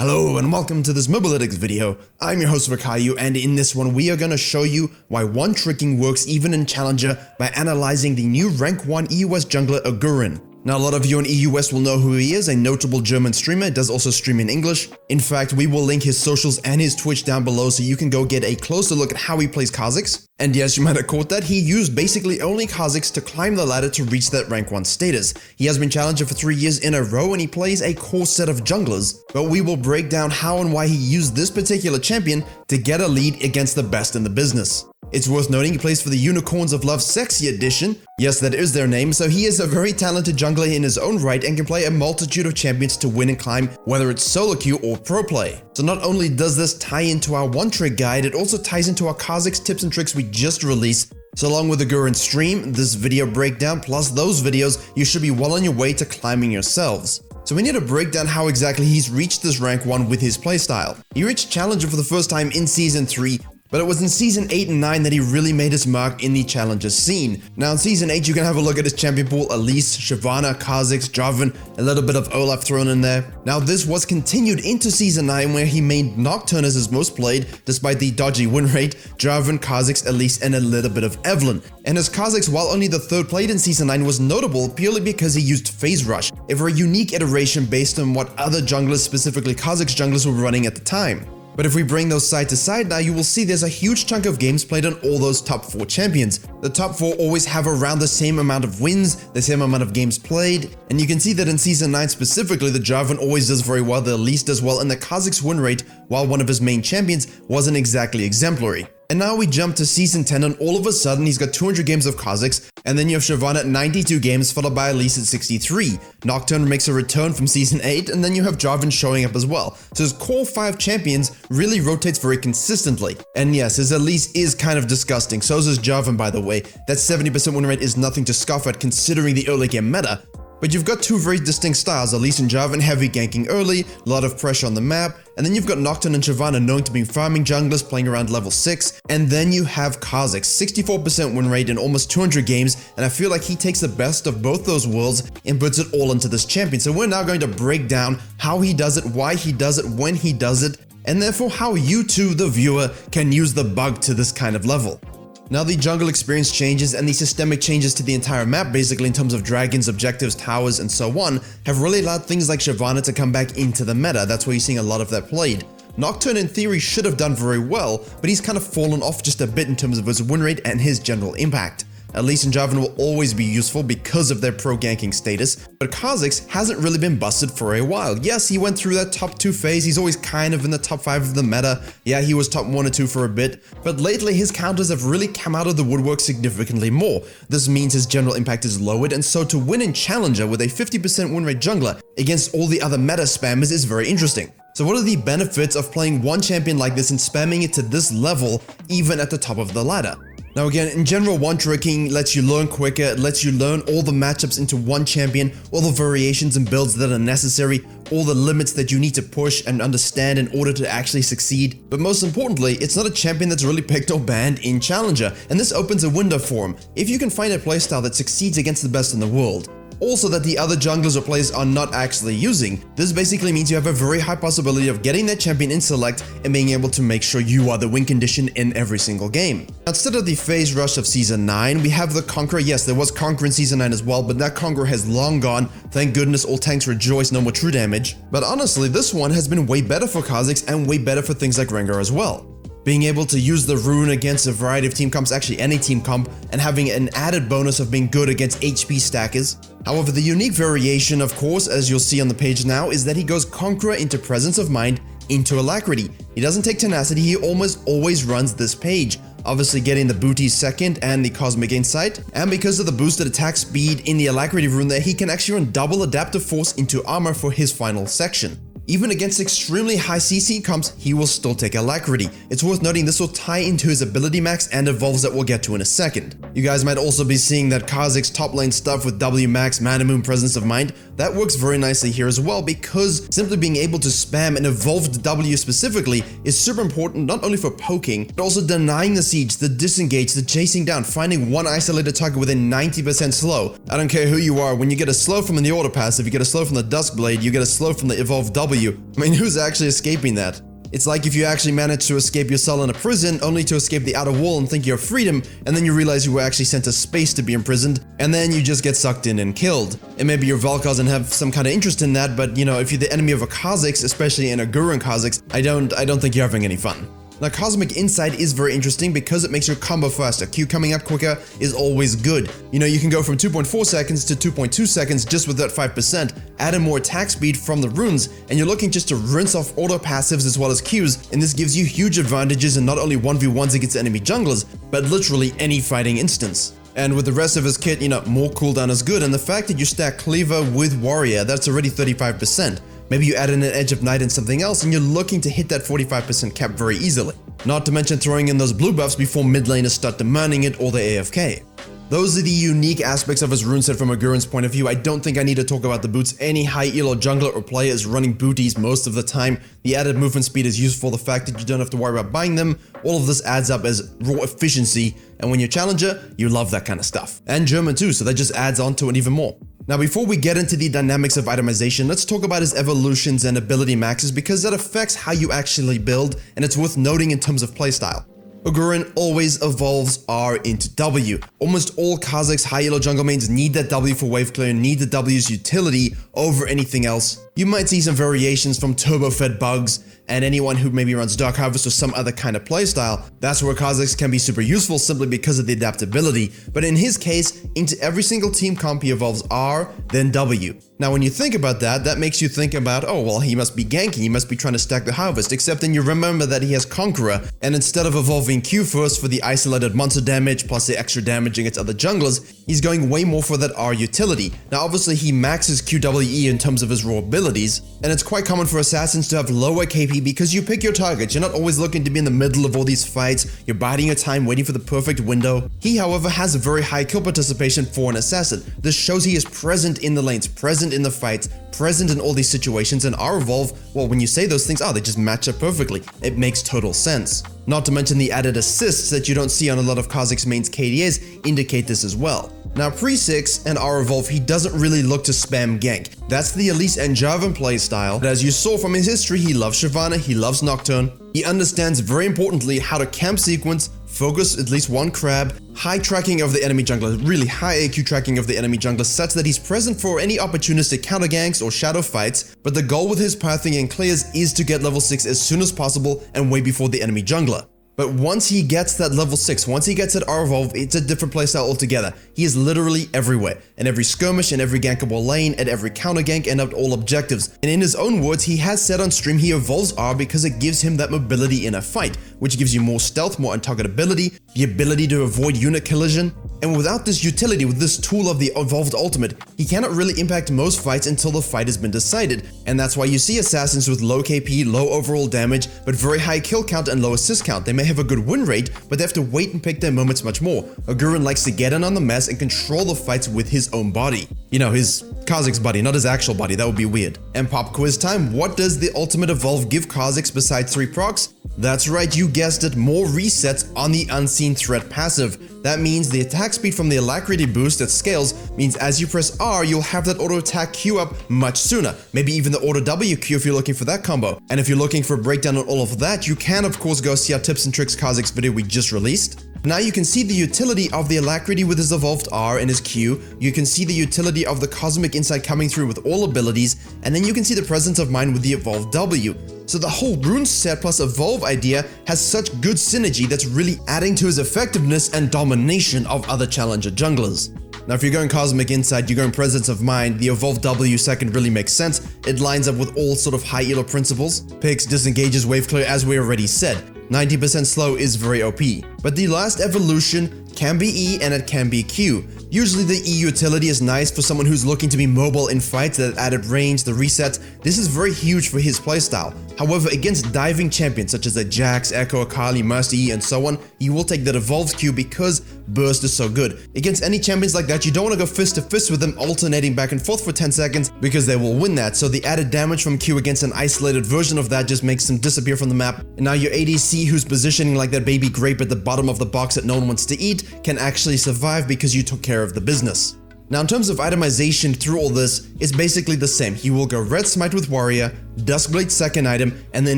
Hello and welcome to this Mobalytics video. I'm your host Virkayu, and in this one we are going to show you why one-tricking works even in Challenger by analyzing the new rank 1 EUS jungler Gurren. Now a lot of you in EUS will know who he is, a notable German streamer, does also stream in English. In fact, we will link his socials and his Twitch down below so you can go get a closer look at how he plays kha'zix. And yes, you might have caught that, he used basically only kha'zix to climb the ladder to reach that rank 1 status. He has been Challenger for 3 years in a row and he plays a core set of junglers, but we will break down how and why he used this particular champion to get a lead against the best in the business. It's worth noting he plays for the Unicorns of Love Sexy Edition. Yes, that is their name, so he is a very talented jungler in his own right and can play a multitude of champions to win and climb, whether it's solo queue or pro play. So not only does this tie into our one-trick guide, it also ties into our kha'zix tips and tricks we just released. So along with the Gurren stream, this video breakdown, plus those videos, you should be well on your way to climbing yourselves. So we need to break down how exactly he's reached this rank 1 with his playstyle. He reached Challenger for the first time in Season 3, but it was in Season 8 and 9 that he really made his mark in the Challenger scene. Now in Season 8 you can have a look at his champion pool: Elise, Shyvana, kha'zix, Jarvan, a little bit of Olaf thrown in there. Now this was continued into Season 9 where he made Nocturne as his most played, despite the dodgy win rate, Jarvan, kha'zix, Elise, and a little bit of Evelynn. And his kha'zix, while only the third played in Season 9, was notable purely because he used Phase Rush, a very unique iteration based on what other junglers, specifically kha'zix junglers, were running at the time. But if we bring those side to side now, you will see there's a huge chunk of games played on all those top 4 champions. The top 4 always have around the same amount of wins, the same amount of games played, and you can see that in Season 9 specifically, the Jarvan always does very well, the Elise does well, and the kha'zix win rate, while one of his main champions, wasn't exactly exemplary. And now we jump to Season 10 and all of a sudden he's got 200 games of kha'zix, and then you have Shyvana at 92 games followed by Elise at 63. Nocturne makes a return from Season 8, and then you have Jarvan showing up as well. So his core 5 champions really rotates very consistently. And yes, his Elise is kind of disgusting, so is his Jarvan by the way. That 70% win rate is nothing to scoff at considering the early game meta. But you've got 2 very distinct styles, Elise and Jarvan heavy ganking early, a lot of pressure on the map, and then you've got Nocturne and Shyvana known to be farming junglers playing around level 6, and then you have kha'zix, 64% win rate in almost 200 games, and I feel like he takes the best of both those worlds and puts it all into this champion. So we're now going to break down how he does it, why he does it, when he does it, and therefore how you too, the viewer, can use the bug to this kind of level. Now the jungle experience changes and the systemic changes to the entire map basically in terms of dragons, objectives, towers, and so on have really allowed things like Shyvana to come back into the meta. That's why you're seeing a lot of that played. Nocturne in theory should have done very well, but he's kind of fallen off just a bit in terms of his win rate and his general impact. Elise and Jarvan will always be useful because of their pro ganking status, but kha'zix hasn't really been busted for a while. Yes, he went through that top 2 phase, he's always kind of in the top 5 of the meta. Yeah, he was top 1 or 2 for a bit, but lately his counters have really come out of the woodwork significantly more. This means his general impact is lowered, and so to win in Challenger with a 50% win rate jungler against all the other meta spammers is very interesting. So what are the benefits of playing one champion like this and spamming it to this level even at the top of the ladder? Now again, in general, one-tricking lets you learn quicker, it lets you learn all the matchups into one champion, all the variations and builds that are necessary, all the limits that you need to push and understand in order to actually succeed. But most importantly, it's not a champion that's really picked or banned in Challenger, and this opens a window for him if you can find a playstyle that succeeds against the best in the world. Also that the other junglers or players are not actually using. This basically means you have a very high possibility of getting that champion in select and being able to make sure you are the win condition in every single game. Instead of the phase rush of Season 9, we have the Conqueror. Yes, there was Conqueror in Season 9 as well, but that Conqueror has long gone. Thank goodness, all tanks rejoice, no more true damage. But honestly, this one has been way better for kha'zix and way better for things like Rengar as well. Being able to use the rune against a variety of team comps, actually any team comp, and having an added bonus of being good against HP stackers. However, the unique variation, of course, as you'll see on the page now, is that he goes Conqueror into Presence of Mind into Alacrity. He doesn't take Tenacity, he almost always runs this page, obviously getting the Booty second and the Cosmic Insight, and because of the boosted attack speed in the Alacrity rune there, he can actually run double Adaptive Force into Armor for his final section. Even against extremely high CC comps, he will still take Alacrity. It's worth noting this will tie into his ability max and evolves that we'll get to in a second. You guys might also be seeing that kha'zix top lane stuff with W max, Mana Moon, Presence of Mind. That works very nicely here as well because simply being able to spam an evolved W specifically is super important not only for poking, but also denying the siege, the disengage, the chasing down, finding one isolated target within 90% slow. I don't care who you are, when you get a slow from the auto passive, you get a slow from the Duskblade, you get a slow from the evolved W, W. I mean, who's actually escaping that? It's like if you actually manage to escape your cell in a prison only to escape the outer wall and think you have freedom, and then you realize you were actually sent to space to be imprisoned, and then you just get sucked in and killed. And maybe your Valk doesn't have some kind of interest in that, but you know, if you're the enemy of a kha'zix, especially in a Gurren kha'zix, I don't think you're having any fun. Now, Cosmic Insight is very interesting because it makes your combo faster. Q coming up quicker is always good. You know, you can go from 2.4 seconds to 2.2 seconds just with that 5%, add in more attack speed from the runes, and you're looking just to rinse off auto passives as well as Qs, and this gives you huge advantages in not only 1v1s against enemy junglers, but literally any fighting instance. And with the rest of his kit, you know, more cooldown is good, and the fact that you stack Cleaver with Warrior, that's already 35%. Maybe you add in an Edge of Night and something else and you're looking to hit that 45% cap very easily. Not to mention throwing in those blue buffs before mid laners start demanding it or the AFK. Those are the unique aspects of his rune set from a Gurren's point of view. I don't think I need to talk about the boots. Any high elo jungler or player is running booties most of the time. The added movement speed is useful, the fact that you don't have to worry about buying them, all of this adds up as raw efficiency, and when you're challenger, you love that kind of stuff. And German too, so that just adds on to it even more. Now, before we get into the dynamics of itemization, let's talk about his evolutions and ability maxes because that affects how you actually build, and it's worth noting in terms of playstyle. A Gurren always evolves R into W. Almost all kha'zix high elo jungle mains need that W for wave clear and need the W's utility over anything else. You might see some variations from turbo-fed bugs, and anyone who maybe runs Dark Harvest or some other kind of playstyle, that's where kha'zix can be super useful simply because of the adaptability. But in his case, into every single team comp he evolves R, then W. Now when you think about that, that makes you think about, oh well, he must be ganking, he must be trying to stack the harvest, except then you remember that he has Conqueror, and instead of evolving Q first for the isolated monster damage plus the extra damage against other junglers, he's going way more for that R utility. Now obviously he maxes QWE in terms of his raw abilities, and it's quite common for assassins to have lower KP because you pick your targets. You're not always looking to be in the middle of all these fights, you're biding your time waiting for the perfect window. He however has a very high kill participation for an assassin. This shows he is present in the lanes, present in the fights, present in all these situations, and R evolve, well when you say those things, they just match up perfectly. It makes total sense. Not to mention the added assists that you don't see on a lot of kha'zix mains KDAs indicate this as well. Now pre-6 and R evolve, he doesn't really look to spam gank. That's the Elise and Jarvan playstyle, but as you saw from his history, he loves Shyvana, he loves Nocturne. He understands very importantly how to camp sequence, focus at least one crab, high tracking of the enemy jungler, really high AQ tracking of the enemy jungler such that he's present for any opportunistic counter ganks or shadow fights, but the goal with his pathing and clears is to get level 6 as soon as possible and way before the enemy jungler. But once he gets that level 6, once he gets that R evolve, it's a different playstyle altogether. He is literally everywhere, in every skirmish, in every gankable lane, at every counter gank, and at all objectives. And in his own words, he has said on stream he evolves R because it gives him that mobility in a fight, which gives you more stealth, more untargetability, the ability to avoid unit collision. And without this utility, with this tool of the evolved ultimate, he cannot really impact most fights until the fight has been decided. And that's why you see assassins with low KP, low overall damage, but very high kill count and low assist count. They may have a good win rate, but they have to wait and pick their moments much more. A Gurren likes to get in on the mess and control the fights with his own body. You know, his kha'zix body, not his actual body, that would be weird. And pop quiz time, what does the ultimate evolve give kha'zix besides 3 procs? That's right, you guessed it, more resets on the unseen threat passive. That means the attack speed from the alacrity boost that scales means as you press R, you'll have that auto attack Q up much sooner. Maybe even the auto W Q if you're looking for that combo. And if you're looking for a breakdown on all of that, you can of course go see our tips and tricks kha'zix video we just released. Now you can see the utility of the alacrity with his evolved R and his Q, you can see the utility of the cosmic insight coming through with all abilities, and then you can see the presence of mind with the evolved W. So the whole rune set plus evolve idea has such good synergy that's really adding to his effectiveness and domination of other challenger junglers. Now if you're going Cosmic Insight, you're going Presence of Mind, the evolved W second really makes sense. It lines up with all sort of high elo principles. Picks, disengages, wave clear as we already said. 90% slow is very OP. But the last evolution can be E and it can be Q. Usually the E utility is nice for someone who's looking to be mobile in fights, that added range, the resets. This is very huge for his playstyle. However, against diving champions such as Jax, Echo, Akali, Nasteey, and so on, he will take that evolved Q because burst is so good. Against any champions like that, you don't want to go fist to fist with them alternating back and forth for 10 seconds because they will win that. So the added damage from Q against an isolated version of that just makes them disappear from the map. And now your ADC who's positioning like that baby grape at the bottom of the box that no one wants to eat can actually survive because you took care of the business. Now in terms of itemization through all this, it's basically the same. He will go Red Smite with Warrior, Duskblade second item, and then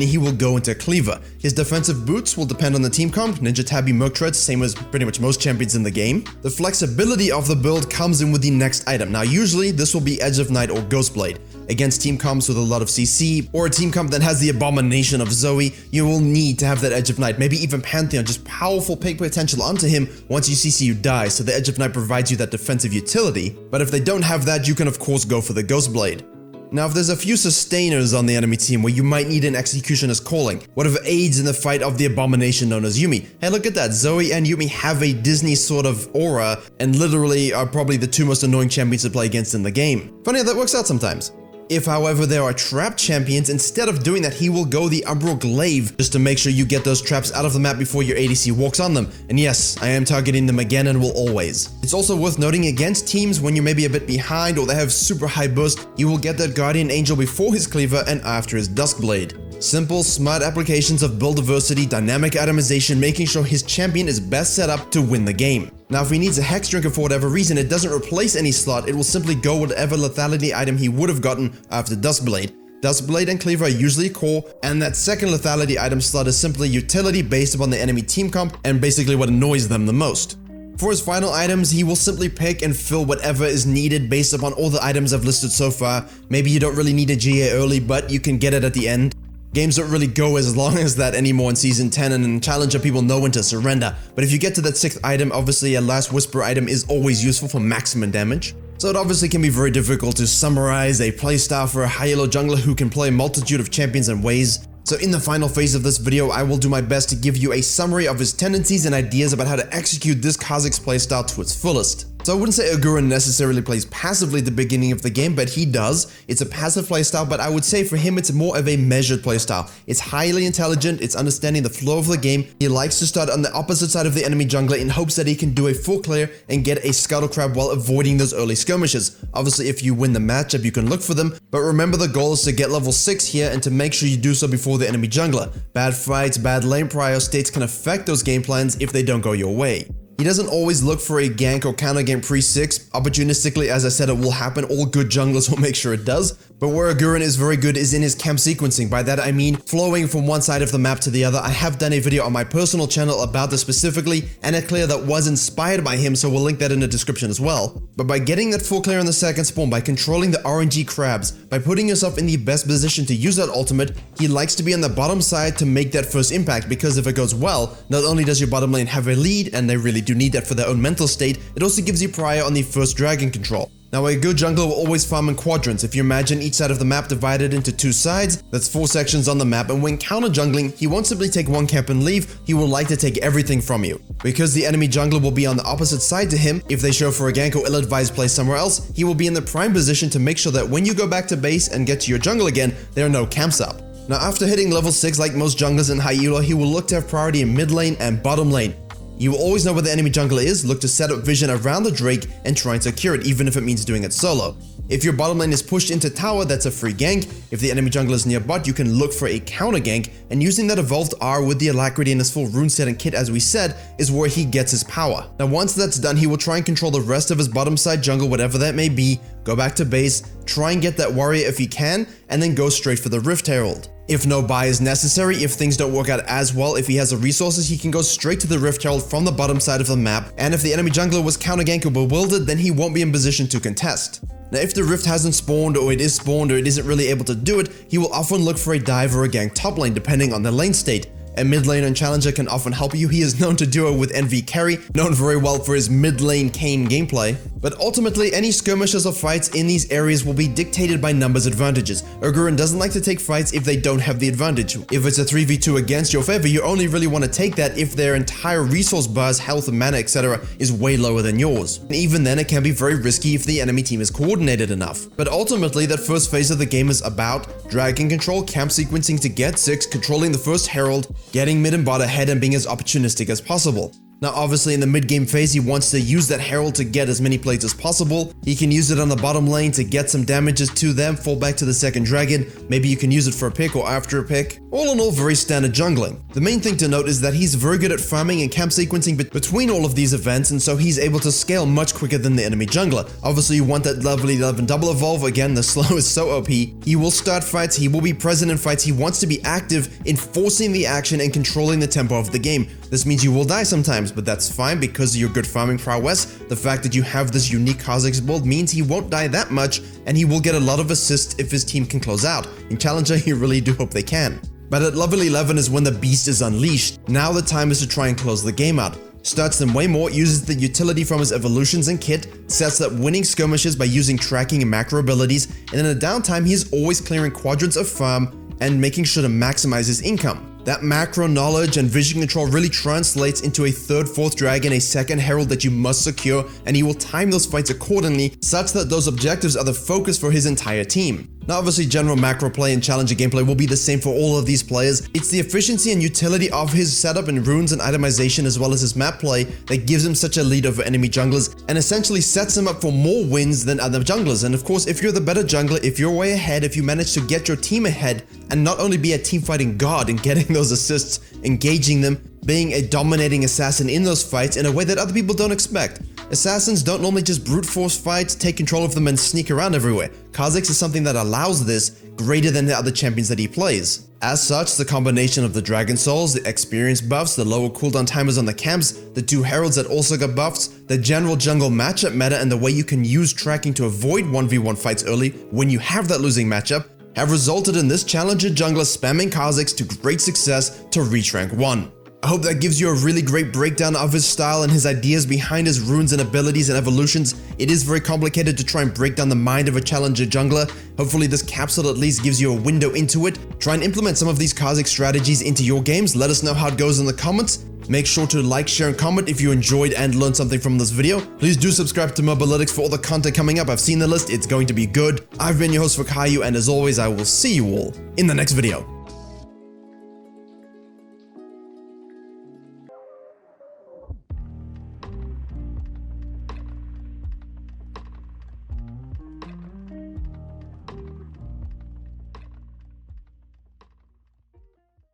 he will go into Cleaver. His defensive boots will depend on the team comp, Ninja Tabi Merc Treads, same as pretty much most champions in the game. The flexibility of the build comes in with the next item. Now usually this will be Edge of Night or Ghostblade. Against team comps with a lot of CC, or a team comp that has the abomination of Zoe, you will need to have that Edge of Night, maybe even Pantheon, just powerful pick potential onto him. Once you CC you die, so the Edge of Night provides you that defensive utility, but if they don't have that, you can of course go for the Ghostblade. Now if there's a few sustainers on the enemy team where you might need an Executioner's Calling, whatever aids in the fight of the abomination known as Yuumi. Hey, look at that, Zoe and Yuumi have a Disney sort of aura, and literally are probably the two most annoying champions to play against in the game. Funny how that works out sometimes. If, however, there are trap champions, instead of doing that, he will go the Umbral Glaive just to make sure you get those traps out of the map before your ADC walks on them. And yes, I am targeting them again and will always. It's also worth noting against teams when you're maybe a bit behind or they have super high burst, you will get that Guardian Angel before his Cleaver and after his Duskblade. Simple, smart applications of build diversity, dynamic itemization, making sure his champion is best set up to win the game. Now if he needs a Hex Drinker for whatever reason, it doesn't replace any slot, it will simply go whatever lethality item he would have gotten after Duskblade. Duskblade and Cleaver are usually core, and that second lethality item slot is simply utility based upon the enemy team comp and basically what annoys them the most. For his final items, he will simply pick and fill whatever is needed based upon all the items I've listed so far. Maybe you don't really need a GA early, but you can get it at the end. Games don't really go as long as that anymore in Season 10, and in Challenger people know when to surrender. But if you get to that 6th item, obviously a Last Whisper item is always useful for maximum damage. So it obviously can be very difficult to summarize a playstyle for a high elo jungler who can play a multitude of champions and ways. So in the final phase of this video, I will do my best to give you a summary of his tendencies and ideas about how to execute this kha'zix playstyle to its fullest. So I wouldn't say Ogurin necessarily plays passively at the beginning of the game, but he does. It's a passive playstyle, but I would say for him it's more of a measured playstyle. It's highly intelligent, it's understanding the flow of the game. He likes to start on the opposite side of the enemy jungler in hopes that he can do a full clear and get a Scuttle Crab while avoiding those early skirmishes. Obviously if you win the matchup you can look for them, but remember the goal is to get level 6 here and to make sure you do so before the enemy jungler. Bad fights, bad lane prio states can affect those game plans if they don't go your way. He doesn't always look for a gank or counter game pre-6. Opportunistically, as I said, it will happen. All good junglers will make sure it does. But where Ogurin is very good is in his camp sequencing. By that I mean flowing from one side of the map to the other. I have done a video on my personal channel about this specifically, and a clear that was inspired by him, so we'll link that in the description as well. But by getting that full clear on the second spawn, by controlling the RNG crabs, by putting yourself in the best position to use that ultimate, he likes to be on the bottom side to make that first impact, because if it goes well, not only does your bottom lane have a lead, and they really do need that for their own mental state, it also gives you prior on the first dragon control. Now a good jungler will always farm in quadrants. If you imagine each side of the map divided into 2 sides, that's 4 sections on the map, and when counter jungling, he won't simply take one camp and leave, he will like to take everything from you. Because the enemy jungler will be on the opposite side to him, if they show for a gank or ill-advised play somewhere else, he will be in the prime position to make sure that when you go back to base and get to your jungle again, there are no camps up. Now after hitting level 6 like most junglers in high elo, he will look to have priority in mid lane and bottom lane. You will always know where the enemy jungler is, look to set up vision around the Drake and try and secure it, even if it means doing it solo. If your bottom lane is pushed into tower, that's a free gank. If the enemy jungler is near bot, you can look for a counter gank, and using that evolved R with the alacrity and his full rune set and kit as we said, is where he gets his power. Now once that's done, he will try and control the rest of his bottom side jungle, whatever that may be, go back to base, try and get that warrior if he can, and then go straight for the Rift Herald. If no buy is necessary, if things don't work out as well, if he has the resources, he can go straight to the Rift Herald from the bottom side of the map, and if the enemy jungler was counter gank or bewildered, then he won't be in position to contest. Now if the Rift hasn't spawned, or it is spawned, or it isn't really able to do it, he will often look for a dive or a gank top lane depending on the lane state. A mid lane and challenger can often help you. He is known to duo with NV Carry, known very well for his mid lane Kane gameplay. But ultimately, any skirmishes or fights in these areas will be dictated by numbers advantages. Ogurin doesn't like to take fights if they don't have the advantage. If it's a 3v2 against your favor, you only really want to take that if their entire resource bars, health, mana, etc. is way lower than yours. And even then, it can be very risky if the enemy team is coordinated enough. But ultimately, that first phase of the game is about dragon control, camp sequencing to get 6, controlling the first herald, getting mid and bot ahead, and being as opportunistic as possible. Now obviously in the mid-game phase he wants to use that herald to get as many plates as possible. He can use it on the bottom lane to get some damages to them, fall back to the second dragon. Maybe you can use it for a pick or after a pick. All in all, very standard jungling. The main thing to note is that he's very good at farming and camp sequencing between all of these events, and so he's able to scale much quicker than the enemy jungler. Obviously you want that level 11 double evolve. Again, the slow is so OP. He will start fights, he will be present in fights, he wants to be active in forcing the action and controlling the tempo of the game. This means you will die sometimes, but that's fine because of your good farming prowess. The fact that you have this unique kha'zix build means he won't die that much, and he will get a lot of assists if his team can close out. In Challenger, you really do hope they can. But at level 11 is when the beast is unleashed. Now the time is to try and close the game out. Starts them way more, uses the utility from his evolutions and kit, sets up winning skirmishes by using tracking and macro abilities, and in a downtime he is always clearing quadrants of farm and making sure to maximize his income. That macro knowledge and vision control really translates into a third, fourth dragon, a second herald that you must secure, and he will time those fights accordingly such that those objectives are the focus for his entire team. Now obviously general macro play and challenger gameplay will be the same for all of these players. It's the efficiency and utility of his setup in runes and itemization as well as his map play that gives him such a lead over enemy junglers and essentially sets him up for more wins than other junglers. And of course, if you're the better jungler, if you're way ahead, if you manage to get your team ahead and not only be a team fighting god and getting those assists, engaging them, being a dominating assassin in those fights in a way that other people don't expect. Assassins don't normally just brute force fights, take control of them and sneak around everywhere. kha'zix is something that allows this greater than the other champions that he plays. As such, the combination of the Dragon Souls, the experience buffs, the lower cooldown timers on the camps, the two heralds that also got buffs, the general jungle matchup meta and the way you can use tracking to avoid 1v1 fights early when you have that losing matchup have resulted in this challenger jungler spamming kha'zix to great success to reach rank 1. I hope that gives you a really great breakdown of his style and his ideas behind his runes and abilities and evolutions. It is very complicated to try and break down the mind of a challenger jungler. Hopefully this capsule at least gives you a window into it. Try and implement some of these kha'zix strategies into your games. Let us know how it goes in the comments. Make sure to like, share, and comment if you enjoyed and learned something from this video. Please do subscribe to Mobalytics for all the content coming up. I've seen the list, it's going to be good. I've been your host Virkayu, and as always, I will see you all in the next video.